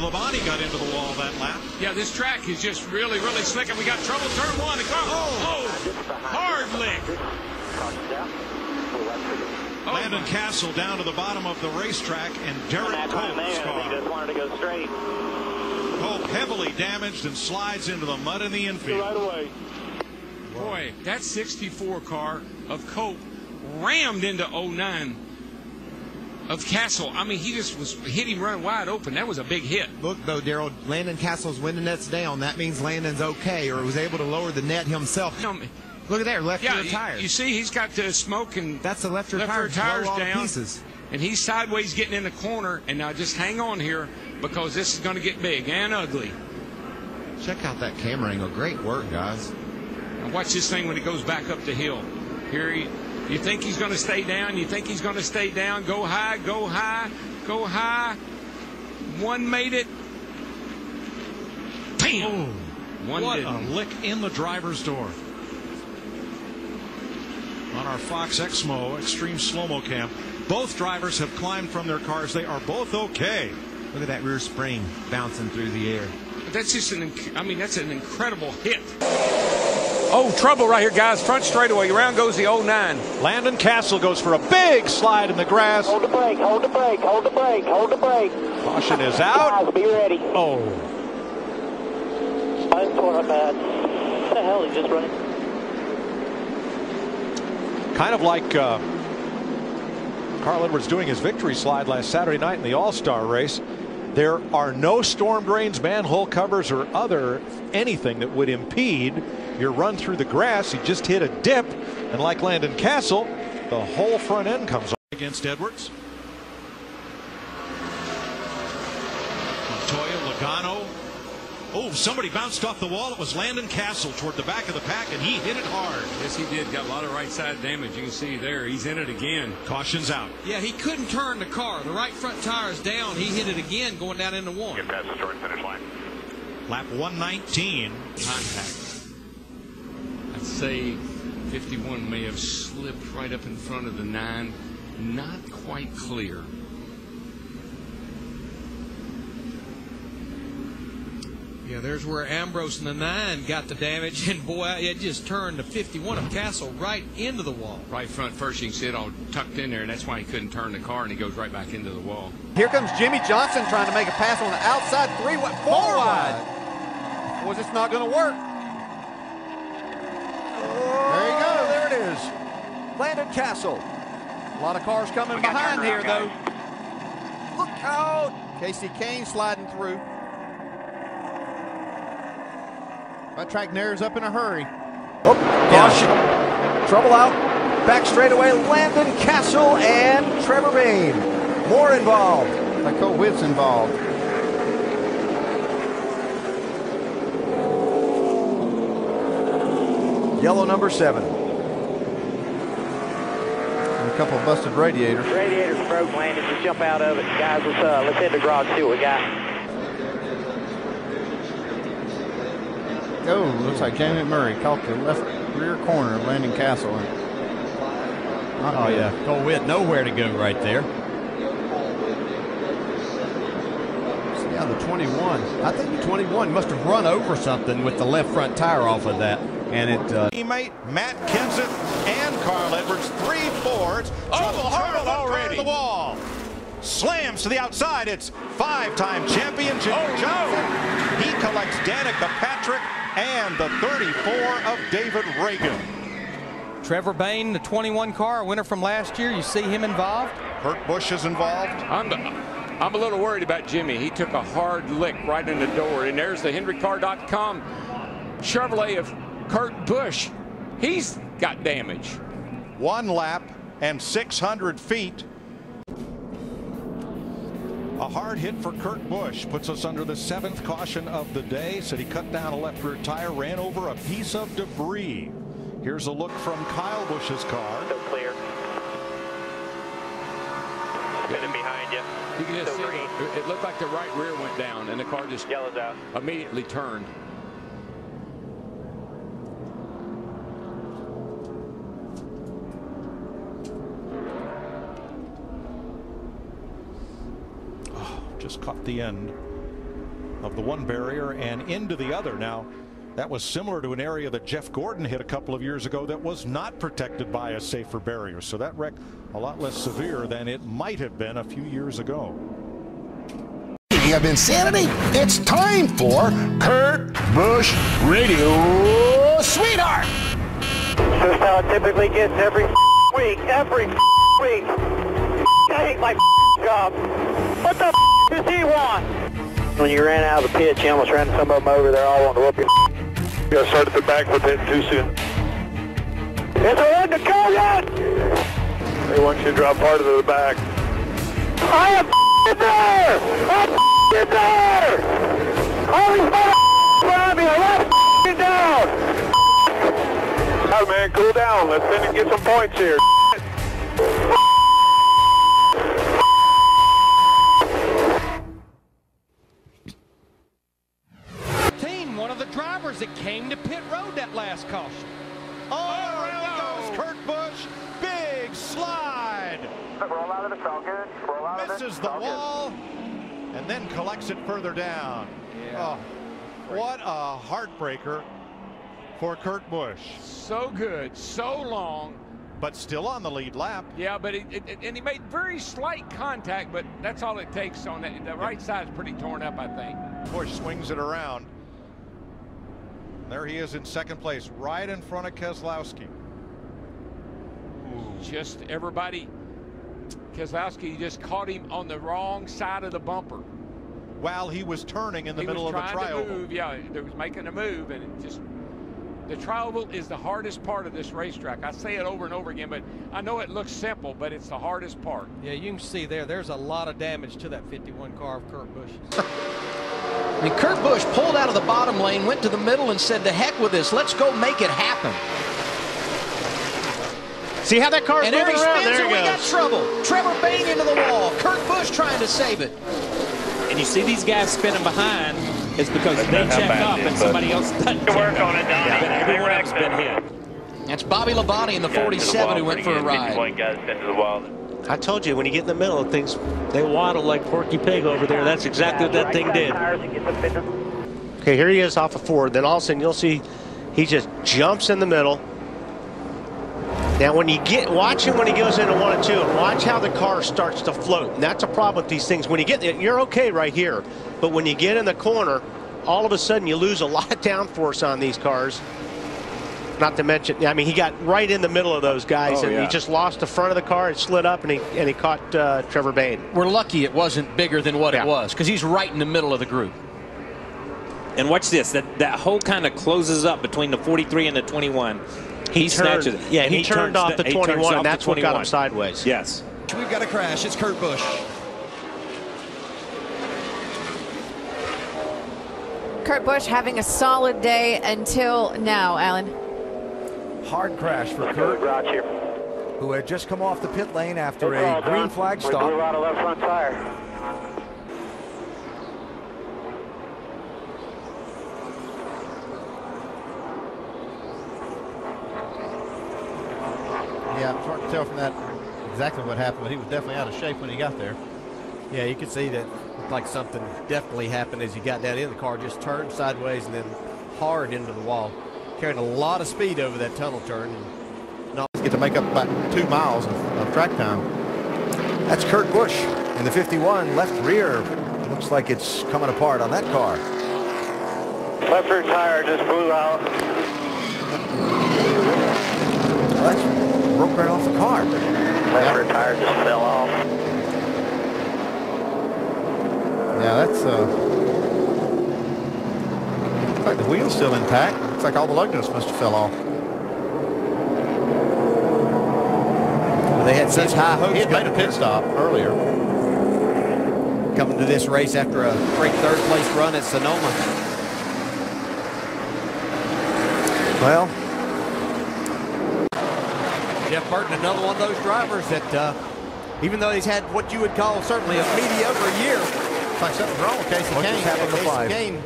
Labonte got into the wall that lap. Yeah, this track is just really, really slick, and we got trouble. Turn one. Hard lick. Landon Castle down to the bottom of the racetrack, and Derek Cope's car. He just wanted to go straight. Cope heavily damaged and slides into the mud in the infield. Right away. Boy, that 64 car of Cope rammed into 09 of Castle. I mean, he just hit him running wide open. That was a big hit. Look, though, Darrell, Landon Castle's when the net's down. That means Landon's okay, or was able to lower the net himself. Look at there, left rear tires. You see, he's got the smoke, and that's the left rear tires down. Pieces. And he's sideways getting in the corner. And now just hang on here, because this is going to get big and ugly. Check out that camera angle. Great work, guys. And watch this thing when it goes back up the hill. Here, you think he's going to stay down? You think he's going to stay down? Go high, go high, go high. One made it. Bam! Oh, One what didn't. a lick in the driver's door. On our Fox Exmo Extreme Slow-Mo Cam, both drivers have climbed from their cars. They are both okay. Look at that rear spring bouncing through the air. But that's just that's an incredible hit. Oh, trouble right here, guys. Front straightaway. Around goes the 09. Landon Castle goes for a big slide in the grass. Hold the brake, hold the brake, hold the brake, hold the brake. Caution is out. Guys, be ready. Oh. Mine's torn up bad. What the hell is just running? Kind of like Carl Edwards doing his victory slide last Saturday night in the All-Star race. There are no storm drains, manhole covers, or anything that would impede your run through the grass. He just hit a dip, and like Landon Castle, the whole front end comes off. Against Edwards. Montoya, Logano. Oh, somebody bounced off the wall. It was Landon Castle toward the back of the pack, and he hit it hard. Yes, he did. Got a lot of right side damage. You can see there. He's in it again. Caution's out. Yeah, he couldn't turn the car. The right front tire is down. He hit it again going down into one. Get past the start finish line. Lap 119. Contact. I'd say 51 may have slipped right up in front of the 9. Not quite clear. Yeah, there's where Ambrose and the 9 got the damage, and boy, it just turned the 51 of Castle right into the wall. Right front first, you can see it all tucked in there, and that's why he couldn't turn the car, and he goes right back into the wall. Here comes Jimmy Johnson trying to make a pass on the outside, 4 wide. Was this not going to work? There you go. There it is. Landon Castle. A lot of cars coming behind here, though. Look out. Casey Kane sliding through. That track narrows up in a hurry. Oh, caution. Trouble out. Back straightaway. Landon Castle and Trevor Bayne. More involved. Like Cole Whitt's involved. Yellow number 7. And a couple of busted radiators. Radiator's broke, Landon. Just jump out of it. Guys, let's head to the garage, see what we got. Oh, looks like Jamie McMurray caught the left rear corner of Landon Castle. Oh, yeah. Cole Whitt nowhere to go right there. See how the 21. I think the 21 must have run over something with the left front tire off of that. And it. Teammate Matt Kenseth and Carl Edwards, 3-4. Trouble already. The wall. Slams to the outside. It's 5-time champion Jimmy Johnson. He collects Danica Patrick and the 34 of David Reagan. Trevor Bayne, the 21 car, winner from last year. You see him involved? Kurt Busch is involved. I'm a little worried about Jimmy. He took a hard lick right in the door. And there's the HenryCar.com Chevrolet of Kurt Busch. He's got damage. 1 lap and 600 feet. A hard hit for Kurt Busch puts us under the 7th caution of the day. Said he cut down a left rear tire, ran over a piece of debris. Here's a look from Kyle Busch's car. Still clear. Spinning behind you. You can just see it looked like the right rear went down, and the car just Yellow's out. immediately turned. Just caught the end of the one barrier and into the other. Now, that was similar to an area that Jeff Gordon hit a couple of years ago that was not protected by a safer barrier. So that wreck a lot less severe than it might have been a few years ago. Speaking of insanity, it's time for Kurt Busch Radio Sweetheart. This is how it typically gets every week. Every week. I hate my job. What the does he want? When you ran out of the pit, you almost ran some of them over there all on the whoop your. You got to start at the back with it too soon. It's a run to go yet! They want you to drop part of the back. I am in there! I'm in there! All these behind me, I'm down! Oh man, cool down. Let's finish and get some points here. One of the drivers that came to pit road that last caution. Oh, there goes Kurt Busch. Big slide. Roll out of it, it's all good. Roll out Misses the wall and then collects it further down. Yeah. Oh, what a heartbreaker for Kurt Busch. So good, so long. But still on the lead lap. Yeah, but and he made very slight contact, but that's all it takes on that. The right side's pretty torn up, I think. Busch swings it around. There he is in second place, right in front of Keselowski. Just everybody, Keselowski just caught him on the wrong side of the bumper. While he was turning in the middle of the trioval. To move, yeah, he was making a move, and it just, the trioval is the hardest part of this racetrack. I say it over and over again, but I know it looks simple, but it's the hardest part. Yeah, you can see there's a lot of damage to that 51 car of Kurt Busch. I mean, Kurt Busch pulled out of the bottom lane, went to the middle, and said, "To heck with this. Let's go make it happen." See how that car's moving around? And there he spins, and we got trouble. Trevor Bayne into the wall. Kurt Busch trying to save it. And you see these guys spinning behind, it's because they check up and somebody else doesn't check up. But everyone else has been hit. That's Bobby Labonte in the 47 who went for a ride. I told you, when you get in the middle of things, they waddle like Porky Pig over there. That's exactly what that thing did. Okay, here he is off of Ford. Then all of a sudden, you'll see he just jumps in the middle. Now, when you watch him when he goes into 1 and 2, and watch how the car starts to float. And that's a problem with these things. When you get there, you're okay right here. But when you get in the corner, all of a sudden, you lose a lot of downforce on these cars. Not to mention, I mean, he got right in the middle of those guys, and he just lost the front of the car. It slid up, and he caught Trevor Bayne. We're lucky it wasn't bigger than what it was, because he's right in the middle of the group. And watch this. That hole kind of closes up between the 43 and the 21. He snatches it. Yeah, he turned off the 21, and that's what got him sideways. Yes. We've got a crash. It's Kurt Busch. Kurt Busch having a solid day until now, Alan. Hard crash for Kurt, who had just come off the pit lane after a green flag stop. Blew out a left front tire. Yeah, it's hard to tell from that exactly what happened, but he was definitely out of shape when he got there. Yeah, you could see that looked like something definitely happened as he got down in. The car just turned sideways and then hard into the wall. Carrying a lot of speed over that tunnel turn. And not get to make up about 2 miles of track time. That's Kurt Busch in the 51 left rear. Looks like it's coming apart on that car. Left rear tire just blew out. Well, that's broke right off the car. Left rear tire just fell off. Yeah, that's looks like the wheel's still intact. Looks like all the lug nuts must have fell off. Well, they had such high hopes. He had made a pit stop earlier. Coming to this race after a great third-place run at Sonoma. Well, Jeff Burton, another one of those drivers that, even though he's had what you would call certainly a mediocre year, looks like something's wrong with Casey Kane.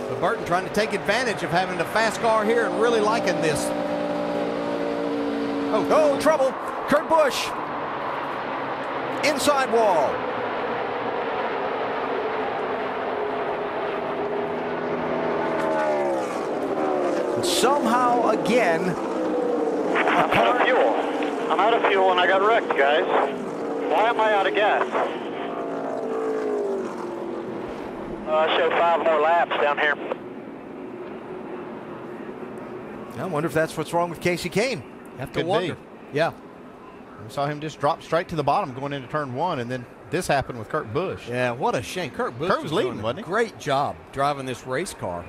But Burton trying to take advantage of having a fast car here and really liking this. Oh, trouble. Kurt Busch. Inside wall. And somehow, again, I'm out of fuel. I'm out of fuel and I got wrecked, guys. Why am I out of gas? I show 5 more laps down here. I wonder if that's what's wrong with Casey Kane. Have to wonder. Yeah. We saw him just drop straight to the bottom going into turn 1, and then this happened with Kurt Busch. Yeah, what a shame. Kurt Busch was leading, wasn't he? Great job driving this race car.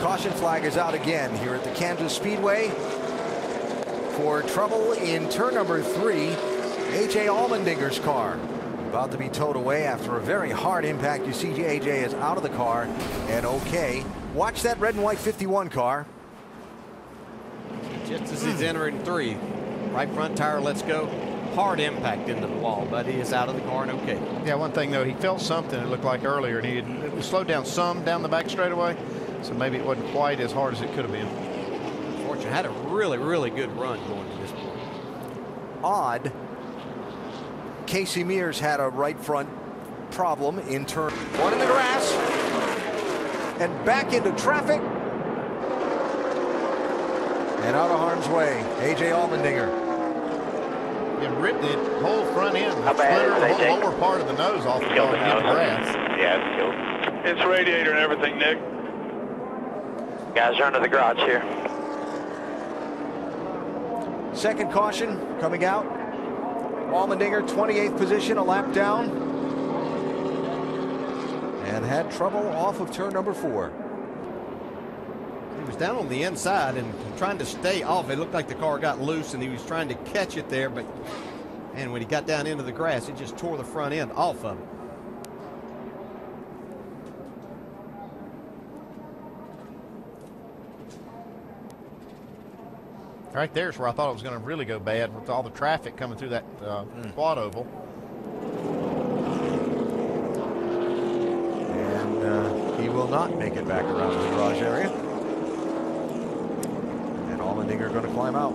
Caution flag is out again here at the Kansas Speedway for trouble in turn number 3. A.J. Allmendinger's car about to be towed away after a very hard impact. You see A.J. is out of the car and okay. Watch that red and white 51 car. Just as he's entering 3. Right front tire, let's go. Hard impact into the wall, but he is out of the car and okay. Yeah, one thing though, he felt something, it looked like earlier, and he slowed down some down the back straightaway, so maybe it wasn't quite as hard as it could have been. Fortune had a really, really good run going to this point. Odd. Casey Mears had a right front problem in turn 1 in the grass and back into traffic and out of harm's way. A.J. Allmendinger. It ripped the whole front end, splintered the whole lower part of the nose off the car and hit the grass. Yeah, it's killed. It's radiator and everything, Nick. Guys are under the garage here. Second caution coming out. Allmendinger, 28th position, a lap down. And had trouble off of turn number 4. He was down on the inside and trying to stay off. It looked like the car got loose and he was trying to catch it there, but and when he got down into the grass, it just tore the front end off of him. Right there's where I thought it was going to really go bad with all the traffic coming through that quad oval. And he will not make it back around the garage area. And Allmendinger going to climb out.